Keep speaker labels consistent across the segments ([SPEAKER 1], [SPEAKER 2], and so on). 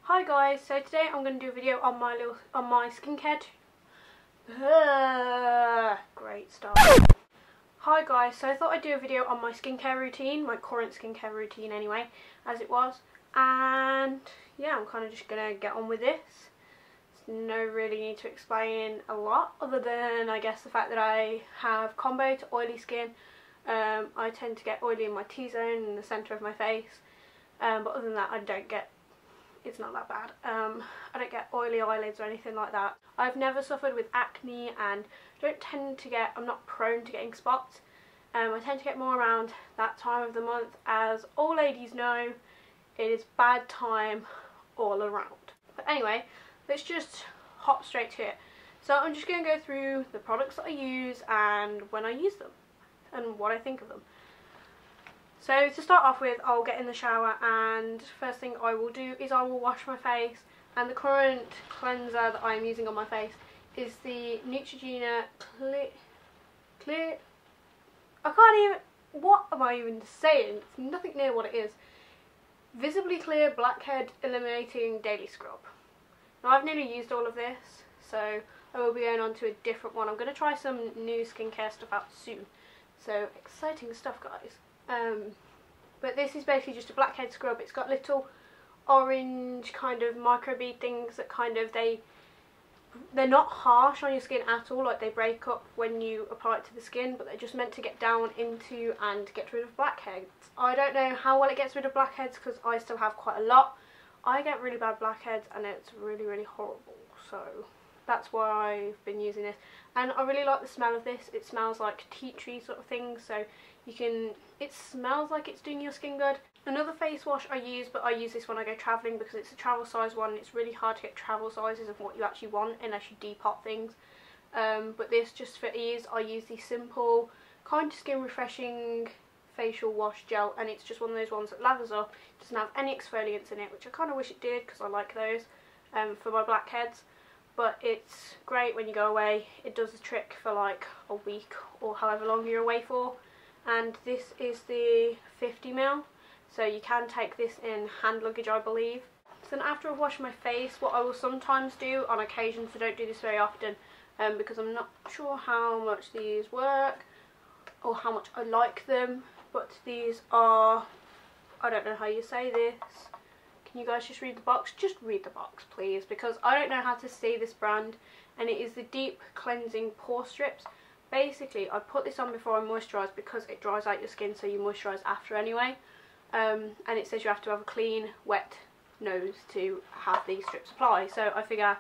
[SPEAKER 1] Hi guys, so today I'm going to do a video on my skincare. Great start. Hi guys, so I thought I'd do a video on my skincare routine, my current skincare routine anyway, as it was. And yeah, I'm kind of just going to get on with this. There's no really need to explain a lot other than I guess the fact that I have combo to oily skin. I tend to get oily in my T-zone in the centre of my face, but other than that it's not that bad. I don't get oily eyelids or anything like that. I've never suffered with acne and I'm not prone to getting spots. I tend to get more around that time of the month. As all ladies know, it is bad time all around. But anyway, let's just hop straight to it. So I'm just going to go through the products that I use and when I use them and what I think of them. So to start off with, I'll get in the shower and first thing I will do is I will wash my face, and the current cleanser that I'm using on my face is the Neutrogena clear. What am I even saying? It's nothing near what it is. Visibly Clear Blackhead Eliminating Daily Scrub. Now I've nearly used all of this, so I will be going on to a different one. I'm going to try some new skincare stuff out soon. So exciting stuff, guys. But this is basically just a blackhead scrub. It's got little orange kind of microbead things that kind of they're not harsh on your skin at all, like they break up when you apply it to the skin, but they're just meant to get down into and get rid of blackheads. I don't know how well it gets rid of blackheads because I still have quite a lot. I get really bad blackheads and it's really, really horrible, so that's why I've been using this. And I really like the smell of this. It smells like tea tree sort of thing, so it smells like it's doing your skin good. Another face wash I use, but I use this when I go travelling because it's a travel size one. It's really hard to get travel sizes of what you actually want unless you depot things. But this, just for ease, I use the simple kind of skin refreshing facial wash gel, and it's just one of those ones that lathers up. It doesn't have any exfoliants in it, which I kind of wish it did because I like those for my blackheads. But it's great when you go away. It does the trick for like a week or however long you're away for. And this is the 50ml, so you can take this in hand luggage, I believe. So then after I've washed my face, what I will sometimes do on occasion, so don't do this very often because I'm not sure how much these work or how much I like them, but these are, I don't know how you say this. Can you guys just read the box? Just read the box please, because I don't know how to say this brand. And it is the Deep Cleansing Pore Strips. Basically, I put this on before I moisturise because it dries out your skin, so you moisturise after anyway. And it says you have to have a clean, wet nose to have these strips apply. So I figure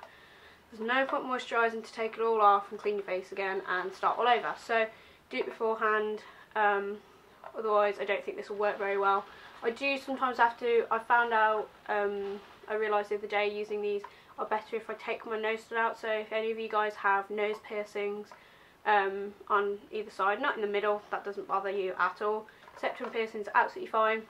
[SPEAKER 1] there's no point moisturising to take it all off and clean your face again and start all over. So do it beforehand. Otherwise, I don't think this will work very well. I do sometimes have to. I found out, I realised the other day using these are better if I take my nose stud out. So if any of you guys have nose piercings on either side, not in the middle, that doesn't bother you at all. Septum piercings are absolutely fine,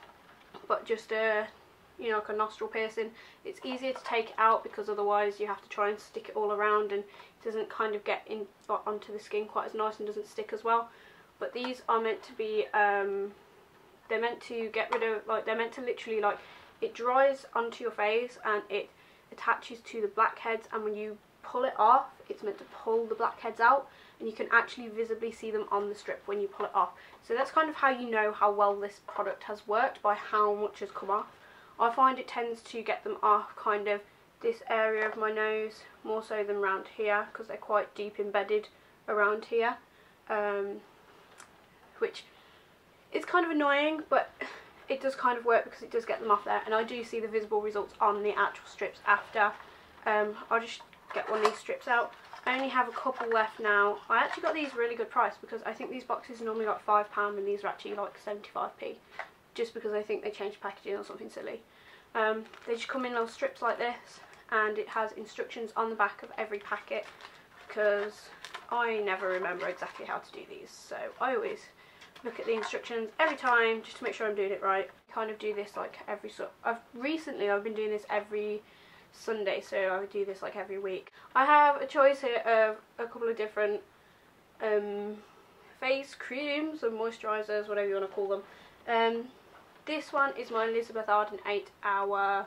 [SPEAKER 1] but just you know, like a nostril piercing, it's easier to take it out because otherwise you have to try and stick it all around and it doesn't kind of get in onto the skin quite as nice and doesn't stick as well. But these are meant to be they're meant to get rid of, like, they're meant to literally, like, it dries onto your face and it attaches to the blackheads, and when you pull it off, it's meant to pull the blackheads out, and you can actually visibly see them on the strip when you pull it off. So that's kind of how you know how well this product has worked, by how much has come off. I find it tends to get them off kind of this area of my nose more so than around here, because they're quite deep embedded around here, which is kind of annoying, but it does kind of work because it does get them off there, and I do see the visible results on the actual strips after. I'll just get one of these strips out. I only have a couple left now. I actually got these really good price because I think these boxes are normally like £5 and these are actually like 75p, just because I think they changed packaging or something silly. They just come in little strips like this, and it has instructions on the back of every packet because I never remember exactly how to do these, so I always look at the instructions every time just to make sure I'm doing it right. I kind of do this like recently I've been doing this every Sunday, so I would do this like every week. I have a choice here of a couple of different face creams or moisturisers, whatever you want to call them. This one is my Elizabeth Arden 8 Hour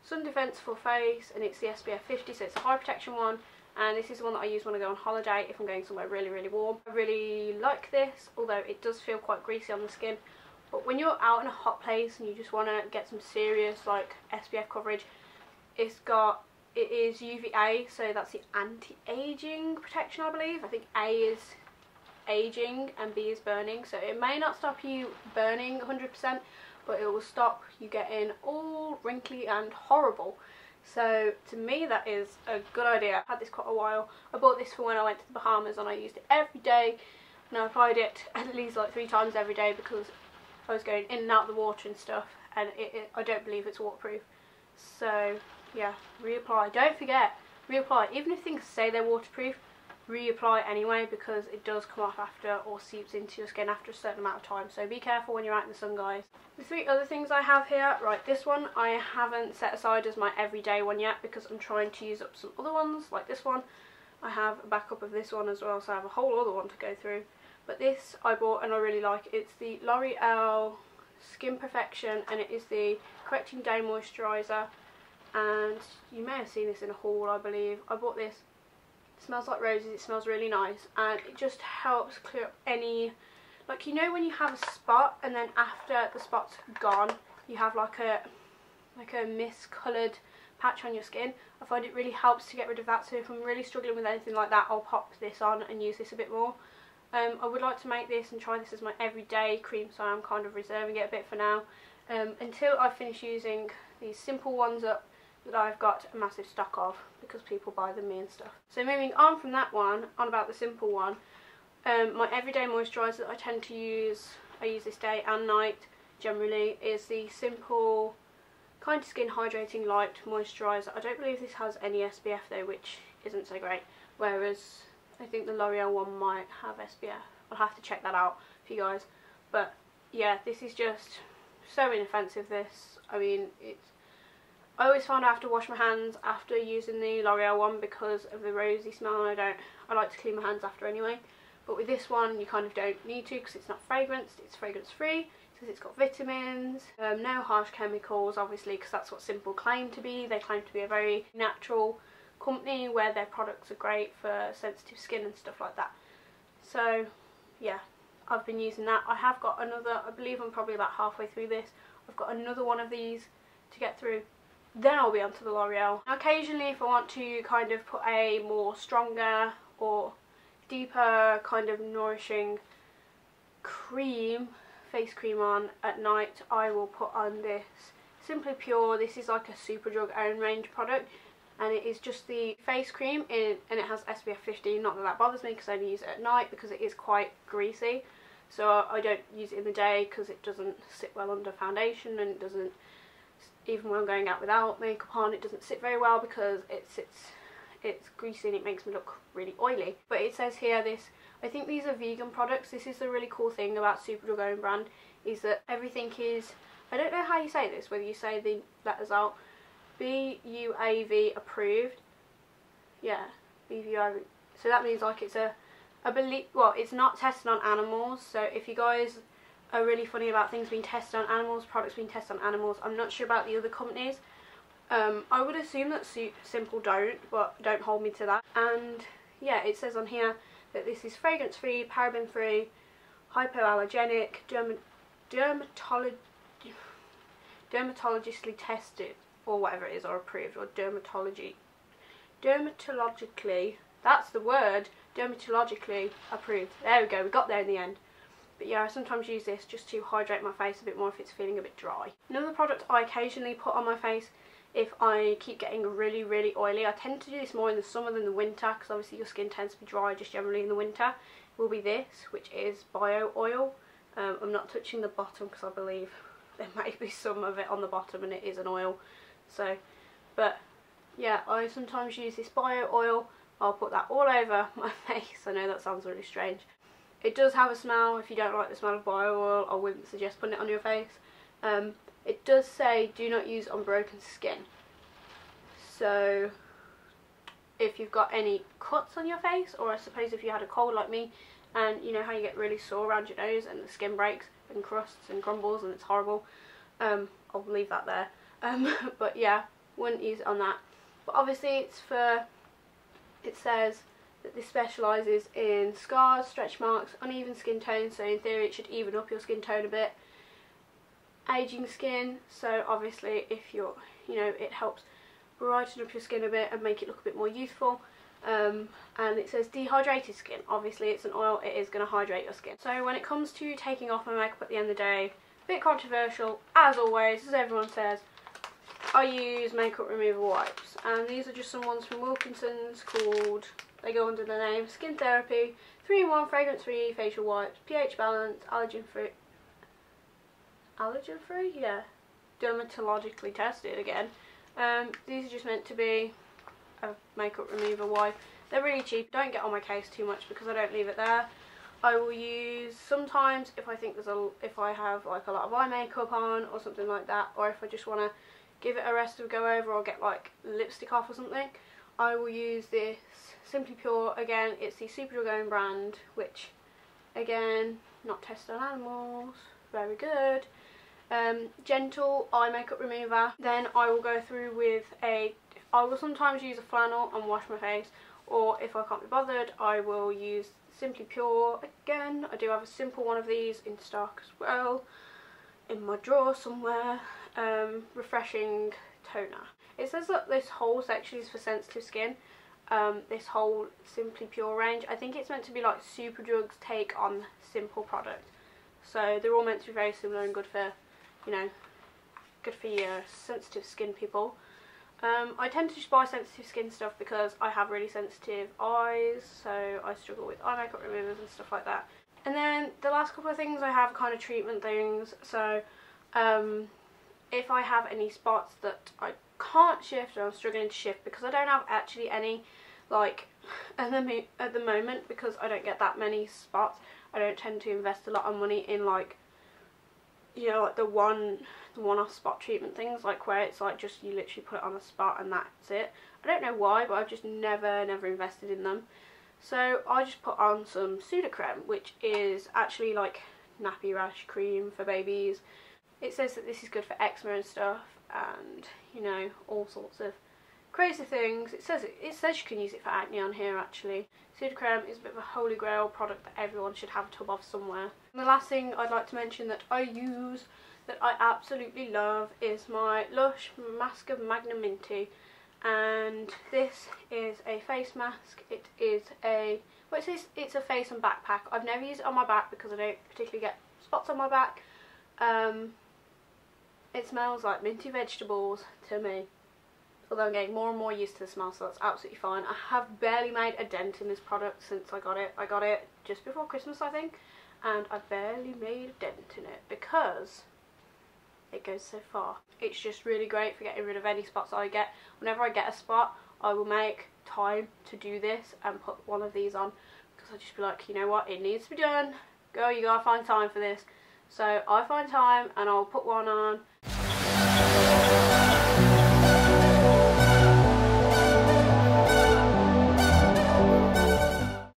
[SPEAKER 1] sun defense for face, and it's the SPF 50, so it's a high protection one. And this is the one that I use when I go on holiday if I'm going somewhere really, really warm. I really like this, although it does feel quite greasy on the skin. But when you're out in a hot place and you just want to get some serious like SPF coverage, it is UVA, so that's the anti-aging protection, I believe. I think A is aging and B is burning, so it may not stop you burning 100%, but it will stop you getting all wrinkly and horrible. So to me that is a good idea. I've had this quite a while. I bought this for when I went to the Bahamas and I used it every day, and I applied it at least like 3 times every day because I was going in and out of the water and stuff, and I don't believe it's waterproof. So yeah, reapply. Don't forget, reapply. Even if things say they're waterproof, reapply anyway, because it does come off after or seeps into your skin after a certain amount of time. So be careful when you're out in the sun, guys. The 3 other things I have here, right, this one I haven't set aside as my everyday one yet because I'm trying to use up some other ones like this one. I have a backup of this one as well, so I have a whole other one to go through. But this I bought and I really like. It's the L'Oreal Skin Perfection, and it is the Correcting Day Moisturiser, and you may have seen this in a haul, I believe. I bought this. It smells like roses, it smells really nice, and it just helps clear up any, like, you know when you have a spot and then after the spot's gone you have like a miscoloured patch on your skin. I find it really helps to get rid of that, so if I'm really struggling with anything like that, I'll pop this on and use this a bit more. I would like to make this and try this as my everyday cream, so I'm kind of reserving it a bit for now, until I finish using these simple ones up that I've got a massive stock of because people buy them me and stuff. So moving on from that one, on about the simple one, my everyday moisturiser that I tend to use, I use this day and night generally, is the simple Kind Skin Hydrating Light Moisturiser. I don't believe this has any SPF though, which isn't so great, whereas I think the L'Oreal one might have SPF. I'll have to check that out for you guys. But yeah, this is just so inoffensive, this. I mean, I always find I have to wash my hands after using the L'Oreal one because of the rosy smell, and I like to clean my hands after anyway. But with this one you kind of don't need to because it's not fragranced, it's fragrance free. It says it's got vitamins, no harsh chemicals, obviously, because that's what Simple claim to be. They claim to be a very natural company where their products are great for sensitive skin and stuff like that. So yeah, I've been using that. I have got another, I believe I'm probably about halfway through this. I've got another one of these to get through. Then I'll be on to the L'Oreal. Occasionally, if I want to kind of put a more stronger or deeper kind of nourishing cream, face cream on at night, I will put on this Simply Pure. This is like a Superdrug own range product, and it is just the face cream and it has SPF 50. Not that that bothers me because I only use it at night because it is quite greasy. So I don't use it in the day because it doesn't sit well under foundation, and it doesn't, even when I'm going out without makeup on, it doesn't sit very well because it's greasy and it makes me look really oily. But it says here this, I think these are vegan products. This is the really cool thing about Superdrug own brand, is that everything is, I don't know how you say this, whether you say the letters out, BUAV approved. Yeah, BUAV. So that means like it's it's not tested on animals. So if you guys are really funny about things being tested on animals, products being tested on animals, I'm not sure about the other companies. I would assume that Simple don't, but don't hold me to that. And yeah, it says on here that this is fragrance free, paraben free, hypoallergenic, dermatologically tested, or whatever it is, or approved, or dermatologically, that's the word, dermatologically approved. There we go, we got there in the end. But yeah, I sometimes use this just to hydrate my face a bit more if it's feeling a bit dry. Another product I occasionally put on my face if I keep getting really, really oily, I tend to do this more in the summer than the winter because obviously your skin tends to be dry just generally in the winter, will be this, which is Bio Oil. I'm not touching the bottom because I believe there might be some of it on the bottom and it is an oil. So, but yeah, I sometimes use this Bio Oil. I'll put that all over my face. I know that sounds really strange. It does have a smell. If you don't like the smell of Bio Oil, I wouldn't suggest putting it on your face. It does say do not use on broken skin. So if you've got any cuts on your face, or I suppose if you had a cold like me, and you know how you get really sore around your nose and the skin breaks and crusts and crumbles and it's horrible, I'll leave that there. But yeah, wouldn't use it on that. But obviously it says that this specialises in scars, stretch marks, uneven skin tone, so in theory it should even up your skin tone a bit. Aging skin, so obviously if you're, it helps brighten up your skin a bit and make it look a bit more youthful. And it says dehydrated skin. Obviously it's an oil, it is going to hydrate your skin. So when it comes to taking off my makeup at the end of the day, a bit controversial as always, as everyone says, I use makeup remover wipes, and these are just some ones from Wilkinson's called, they go under the name Skin Therapy 3-in-1 fragrance free facial wipes, pH balanced, allergen free, yeah, dermatologically tested again. These are just meant to be a makeup remover wipe. They're really cheap, don't get on my case too much because I don't leave it there. I will use sometimes if I think if I have like a lot of eye makeup on or something like that, or if I just want to give it a rest of go over or get like lipstick off or something, I will use this Simply Pure. Again, it's the Superdrug brand, which again, not tested on animals, very good. Gentle eye makeup remover. Then I will go through with I will sometimes use a flannel and wash my face, or if I can't be bothered I will use Simply Pure. Again, I do have a simple one of these in stock as well in my drawer somewhere. Refreshing toner. It says that this whole section is for sensitive skin, this whole Simply Pure range. I think it's meant to be like Superdrug's take on simple product, so they're all meant to be very similar and good for, good for your sensitive skin people. I tend to just buy sensitive skin stuff because I have really sensitive eyes, so I struggle with eye makeup removers and stuff like that. And then the last couple of things I have kind of treatment things, so if I have any spots that I can't shift or I'm struggling to shift because I don't have actually any, like at the moment, because I don't get that many spots, I don't tend to invest a lot of money in like, like the one-off spot treatment things, like where it's like just you literally put it on a spot and that's it. I don't know why, but I've just never invested in them. So I just put on some Sudocrem, which is actually like nappy rash cream for babies. It says that this is good for eczema and stuff, and all sorts of crazy things. It says you can use it for acne on here actually. Sudocrem is a bit of a holy grail product that everyone should have a tub of somewhere. And the last thing I'd like to mention that I use that I absolutely love is my Lush mask of Magnaminty, and this is a face mask. It is it says it's a face and back pack. I've never used it on my back because I don't particularly get spots on my back. It smells like minty vegetables to me, although I'm getting more and more used to the smell, so that's absolutely fine. I have barely made a dent in this product since I got it. I got it just before Christmas, I think, and I barely made a dent in it because it goes so far. It's just really great for getting rid of any spots I get. Whenever I get a spot, I will make time to do this and put one of these on, because I just be like, you know what, it needs to be done. Girl, you gotta find time for this. So I find time and I'll put one on.